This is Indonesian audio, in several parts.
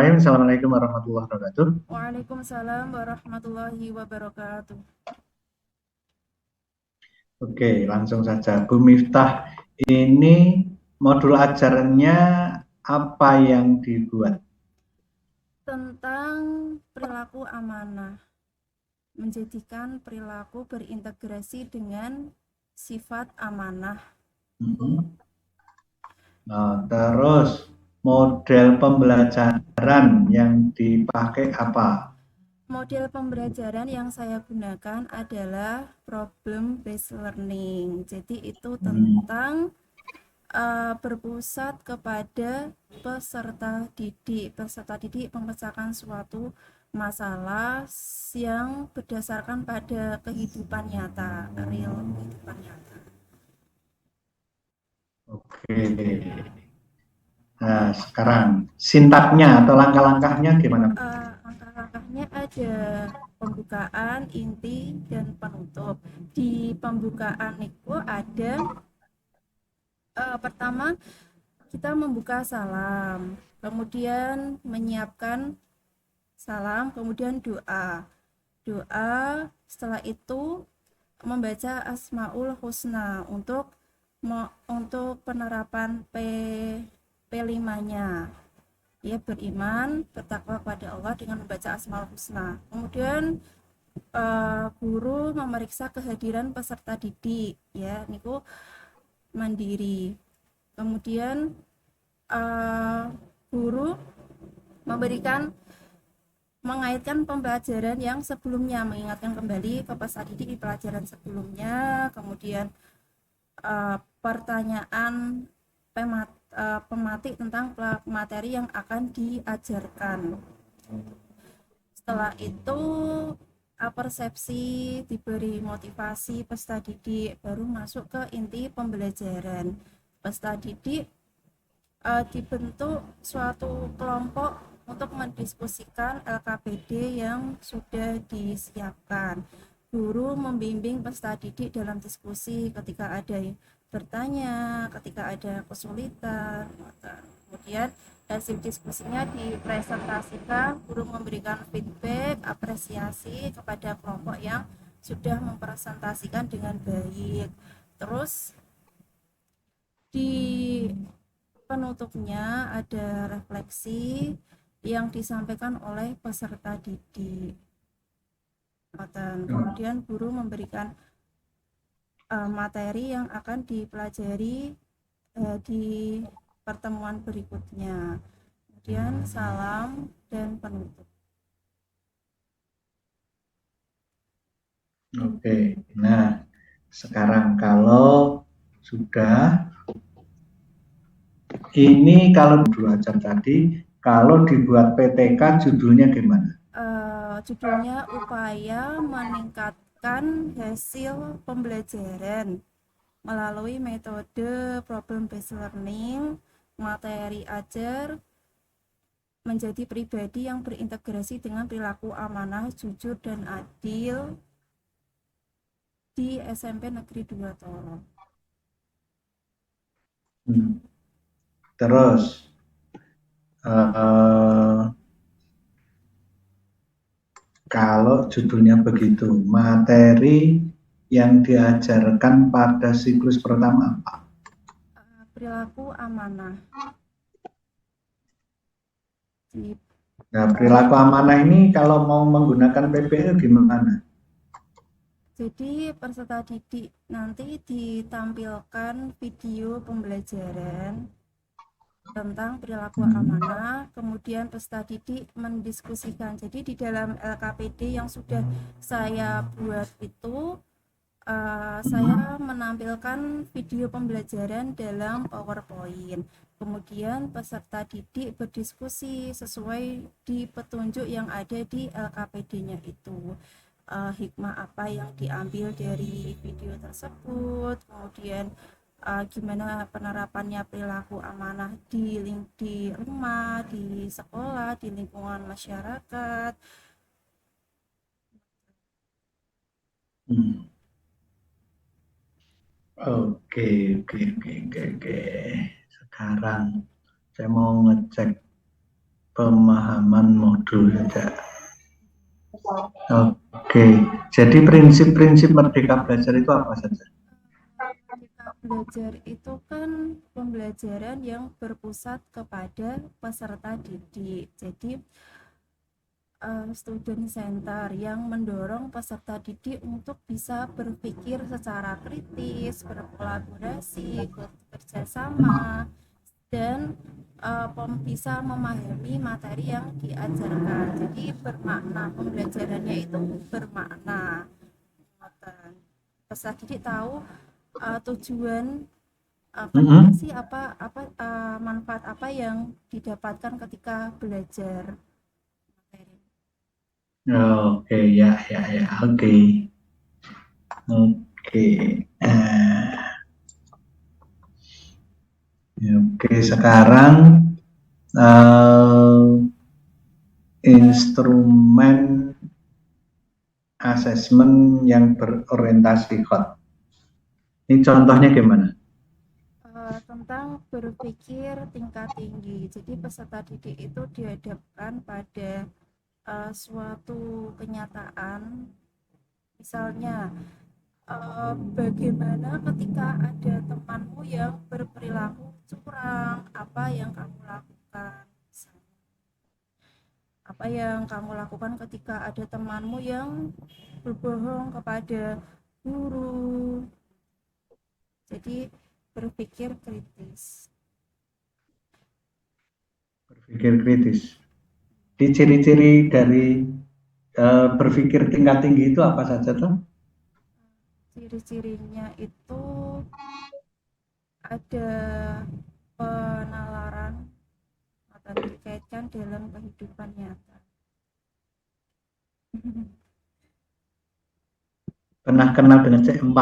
Bismillahirrahmanirrahim. Assalamualaikum warahmatullahi wabarakatuh. Waalaikumsalam warahmatullahi wabarakatuh. Oke, langsung saja. Bu Miftah, ini modul ajarannya apa yang dibuat? Tentang perilaku amanah, menjadikan perilaku berintegrasi dengan sifat amanah. Mhm. Nah, terus model pembelajaran yang dipakai apa? Model pembelajaran yang saya gunakan adalah problem based learning. Jadi itu Hmm, tentang berpusat kepada peserta didik memecahkan suatu masalah yang berdasarkan pada kehidupan nyata, real kehidupan nyata. oke. Nah, sekarang sintaknya atau langkah-langkahnya gimana? Langkah-langkahnya ada pembukaan, inti, dan penutup. Di pembukaan itu ada pertama kita membuka salam, kemudian menyiapkan salam, kemudian doa. Doa setelah itu membaca Asmaul Husna untuk penerapan P5-nya. Ya, beriman, bertakwa kepada Allah dengan membaca Asmaul Husna. Kemudian guru memeriksa kehadiran peserta didik, ya, niku mandiri. Kemudian uh, guru memberikan mengaitkan pembelajaran yang sebelumnya, mengingatkan kembali ke peserta didik di pelajaran sebelumnya, kemudian pertanyaan pematik tentang materi yang akan diajarkan. Setelah itu persepsi, diberi motivasi peserta didik, baru masuk ke inti pembelajaran. Peserta didik dibentuk suatu kelompok untuk mendiskusikan LKPD yang sudah disiapkan. Guru membimbing peserta didik dalam diskusi ketika ada bertanya, ketika ada kesulitan. Kemudian hasil diskusinya dipresentasikan, guru memberikan feedback, apresiasi kepada kelompok yang sudah mempresentasikan dengan baik. Terus di penutupnya ada refleksi yang disampaikan oleh peserta didik. Kemudian guru memberikan materi yang akan dipelajari di pertemuan berikutnya. Kemudian salam dan penutup. Oke, nah sekarang kalau sudah ini kalau dua jam tadi, kalau dibuat PTK judulnya gimana? Judulnya upaya meningkatkan hasil pembelajaran melalui metode problem based learning, materi ajar, menjadi pribadi yang berintegrasi dengan perilaku amanah, jujur, dan adil di SMP Negeri 2 Tolo. Hmm. Terus eh, kalau judulnya begitu, materi yang diajarkan pada siklus pertama apa? Perilaku amanah. Di, Nah, perilaku amanah ini kalau mau menggunakan PBL gimana? jadi peserta didik nanti ditampilkan video pembelajaran tentang perilaku Hmm. amanah, kemudian peserta didik mendiskusikan. Jadi di dalam LKPD yang sudah saya buat itu, saya menampilkan video pembelajaran dalam PowerPoint. Kemudian peserta didik berdiskusi sesuai di petunjuk yang ada di LKPD-nya itu. Hikmah apa yang diambil dari video tersebut, kemudian gimana penerapannya perilaku amanah di rumah, di sekolah, di lingkungan masyarakat. Hmm. Oke, oke. Sekarang saya mau ngecek. pemahaman modul saja. Oke, jadi prinsip-prinsip Merdeka Belajar itu apa saja? Merdeka Belajar itu kan pembelajaran yang berpusat kepada peserta didik. Jadi student center yang mendorong peserta didik untuk bisa berpikir secara kritis, berkolaborasi, bekerja sama, dan bisa memahami materi yang diajarkan. Jadi bermakna, pembelajarannya itu bermakna. Peserta didik tahu tujuan kenapa sih manfaat apa yang didapatkan ketika belajar materi. Oke, ya, oke. Oke. Oke, sekarang instrumen asesmen yang berorientasi hot. Ini contohnya gimana? Tentang berpikir tingkat tinggi. Jadi peserta didik itu dihadapkan pada suatu kenyataan, misalnya bagaimana ketika ada temanmu yang berperilaku curang, apa yang kamu lakukan? Apa yang kamu lakukan ketika ada temanmu yang berbohong kepada guru? Jadi berpikir kritis. Berpikir kritis. Di ciri-ciri dari berpikir tingkat tinggi itu apa saja tuh? Ciri-cirinya itu ada penalaran atau dikaitkan dalam kehidupan nyata. Pernah kenal dengan C4,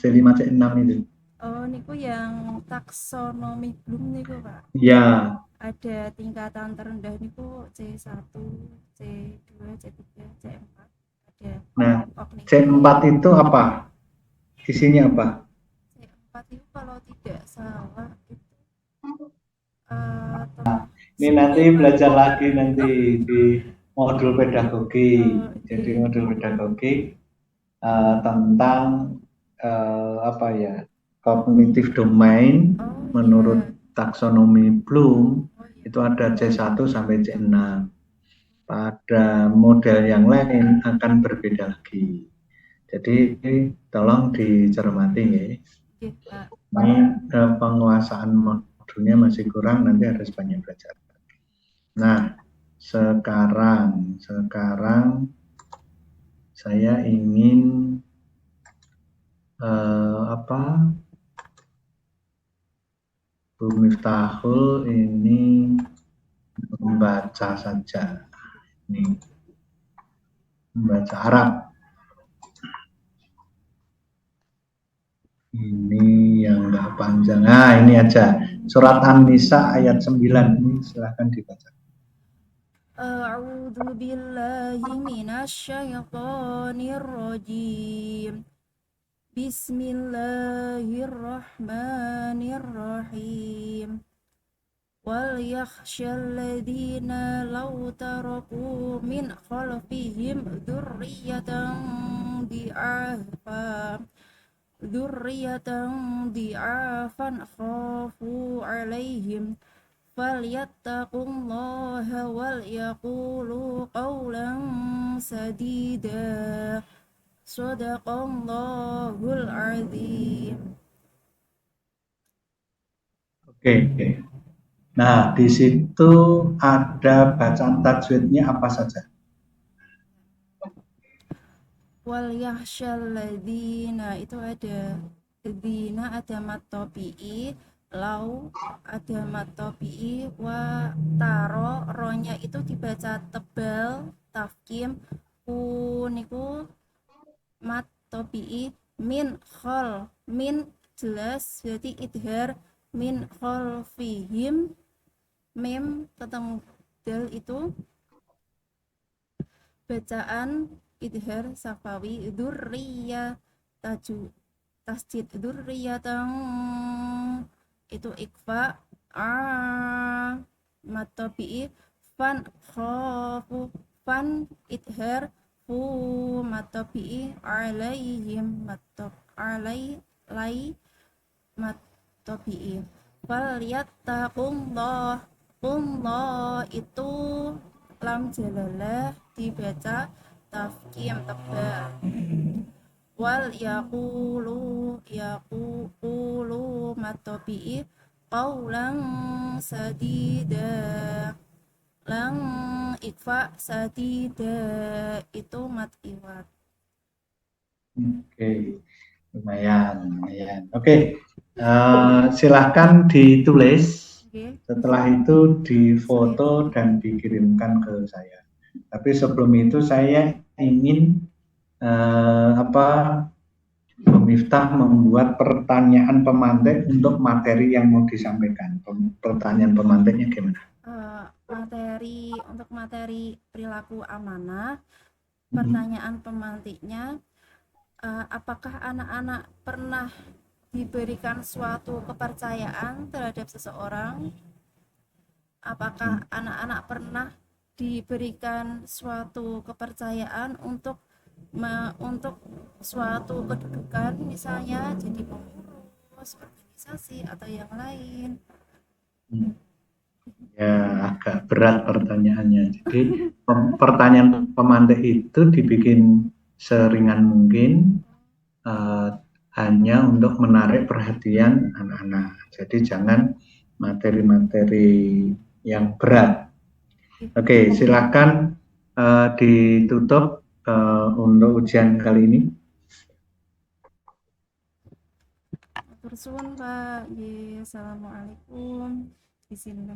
C5, C6 itu? Oh, niku yang taksonomi Bloom niku, Pak. Ya. Ada tingkatan terendah niku C1, C2, C3, C4. Ada. Nah, C4 itu apa? Isinya apa? C4 itu kalau tidak salah itu ini nanti belajar lagi nanti di modul pedagogi. Jadi modul pedagogi tentang apa ya, cognitive domain menurut taksonomi Bloom itu ada C1 sampai C6. Pada model yang lain akan berbeda lagi. Jadi tolong dicermati ya. Ini penguasaan modulnya masih kurang, nanti harus banyak belajar. Nah, sekarang saya ingin Bu Miftahul ini membaca saja. Ini membaca Arab. Ini yang enggak panjang. Nah, ini aja. Surat An-Nisa ayat 9. Ini silahkan dibaca. A'udzu billahi minasyaitonir rajim. Bismillahirrahmanirrahim. Wal yakhshal ladzina law taraku min khalfihim dzurriyyatan khafu 'alaihim falyattaqullaha wal yaqulu qawlan sadida. Shadaqallahul azim. Oke. Nah, di situ ada bacaan tajwidnya apa saja? Wal yakhshal ladzina itu ada dzina, ada matopi'i, lau ada matopi'i, wa taro ronya itu dibaca tebal tafkim, niku matopi'i, min khol, min jelas berarti idhar, min kholfihim, mem ketemu del itu bacaan idhar safawi, tasjid dzurriyatan itu ikfa, matobi'i fan khafu fan idhar fu matobi alaihim alai matobi fal yattaqullah Allah itu lam jalalah dibaca tafkim tebal wal yaqulu matobi qaulan sadida lang ikfa sadida itu mat iwat. Oke, lumayan. Oke, silahkan ditulis. Oke. Setelah itu difoto dan dikirimkan ke saya. Tapi sebelum itu saya ingin Miftah membuat pertanyaan pemantik untuk materi yang mau disampaikan. Pertanyaan pemantiknya gimana? Untuk materi perilaku amanah, pertanyaan pemantiknya, apakah anak-anak pernah diberikan suatu kepercayaan terhadap seseorang? Apakah anak-anak pernah diberikan suatu kepercayaan untuk suatu kedudukan, misalnya jadi pengurus organisasi atau yang lain? Ya, agak berat pertanyaannya. Jadi pertanyaan pemantik itu dibikin seringan mungkin, hanya untuk menarik perhatian anak-anak. Jadi jangan materi-materi yang berat. Oke, silakan ditutup untuk ujian kali ini. Matur suwun, Pak. Assalamualaikum. Bismillah.